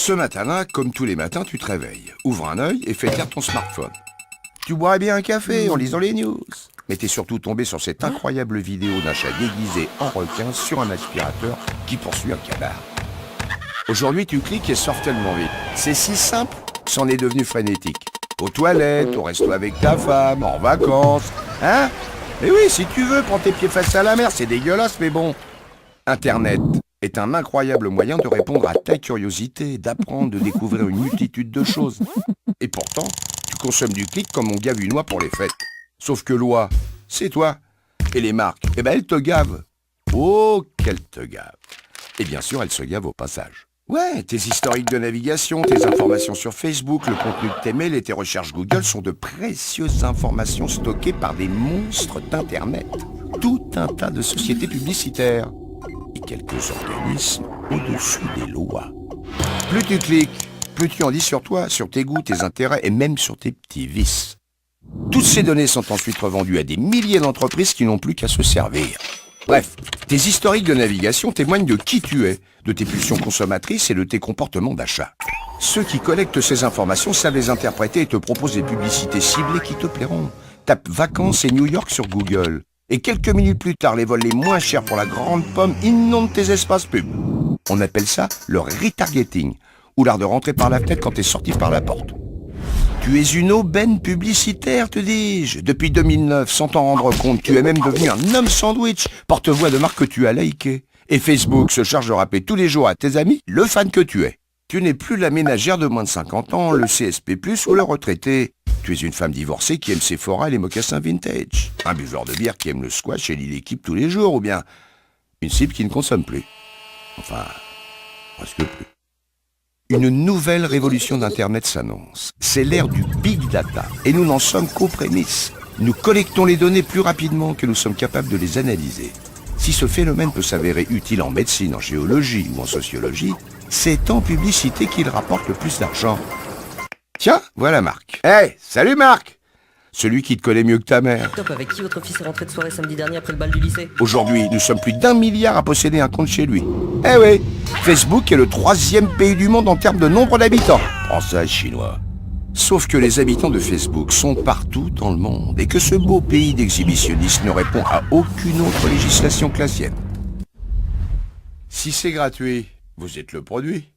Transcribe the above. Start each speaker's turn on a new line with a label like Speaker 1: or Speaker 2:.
Speaker 1: Ce matin-là, comme tous les matins, tu te réveilles, ouvres un œil et fais taire ton smartphone. Tu boirais bien un café en lisant les news. Mais t'es surtout tombé sur cette incroyable vidéo d'un chat déguisé en requin sur un aspirateur qui poursuit un canard. Aujourd'hui, tu cliques et sors tellement vite. C'est si simple, c'en est devenu frénétique. Aux toilettes, au resto avec ta femme, en vacances, hein? Mais oui, si tu veux, prends tes pieds face à la mer, c'est dégueulasse, mais bon. Internet est un incroyable moyen de répondre à ta curiosité, d'apprendre, de découvrir une multitude de choses. Et pourtant, tu consommes du clic comme on gave une oie pour les fêtes. Sauf que l'oie, c'est toi. Et les marques, eh ben elles te gavent. Oh, qu'elles te gavent. Et bien sûr, elles se gavent au passage. Ouais, tes historiques de navigation, tes informations sur Facebook, le contenu de tes mails et tes recherches Google sont de précieuses informations stockées par des monstres d'Internet. Tout un tas de sociétés publicitaires. Et quelques organismes au-dessus des lois. Plus tu cliques, plus tu en dis sur toi, sur tes goûts, tes intérêts et même sur tes petits vices. Toutes ces données sont ensuite revendues à des milliers d'entreprises qui n'ont plus qu'à se servir. Bref, tes historiques de navigation témoignent de qui tu es, de tes pulsions consommatrices et de tes comportements d'achat. Ceux qui collectent ces informations savent les interpréter et te proposent des publicités ciblées qui te plairont. Tape vacances et New York sur Google. Et quelques minutes plus tard, les vols les moins chers pour la grande pomme inondent tes espaces pubs. On appelle ça le retargeting, ou l'art de rentrer par la fenêtre quand t'es sorti par la porte. Tu es une aubaine publicitaire, te dis-je. Depuis 2009, sans t'en rendre compte, tu es même devenu un homme sandwich, porte-voix de marque que tu as liké. Et Facebook se charge de rappeler tous les jours à tes amis le fan que tu es. Tu n'es plus la ménagère de moins de 50 ans, le CSP+, ou le retraité. Tu es une femme divorcée qui aime Sephora et les mocassins vintage. Un buveur de bière qui aime le squash et lit l'équipe tous les jours, ou bien une cible qui ne consomme plus. Enfin, presque plus. Une nouvelle révolution d'Internet s'annonce. C'est l'ère du big data, et nous n'en sommes qu'aux prémices. Nous collectons les données plus rapidement que nous sommes capables de les analyser. Si ce phénomène peut s'avérer utile en médecine, en géologie ou en sociologie, c'est en publicité qu'il rapporte le plus d'argent. Tiens, voilà Marc. Hey, salut Marc! Celui qui te connaît mieux que ta mère.
Speaker 2: Top, avec qui votre fils est rentré de soirée samedi dernier après le bal du lycée?
Speaker 1: Aujourd'hui, nous sommes plus d'1 milliard à posséder un compte chez lui. Eh oui, Facebook est le 3e pays du monde en termes de nombre d'habitants. Prends ça, chinois. Sauf que les habitants de Facebook sont partout dans le monde et que ce beau pays d'exhibitionnistes ne répond à aucune autre législation que la sienne. Si c'est gratuit, vous êtes le produit.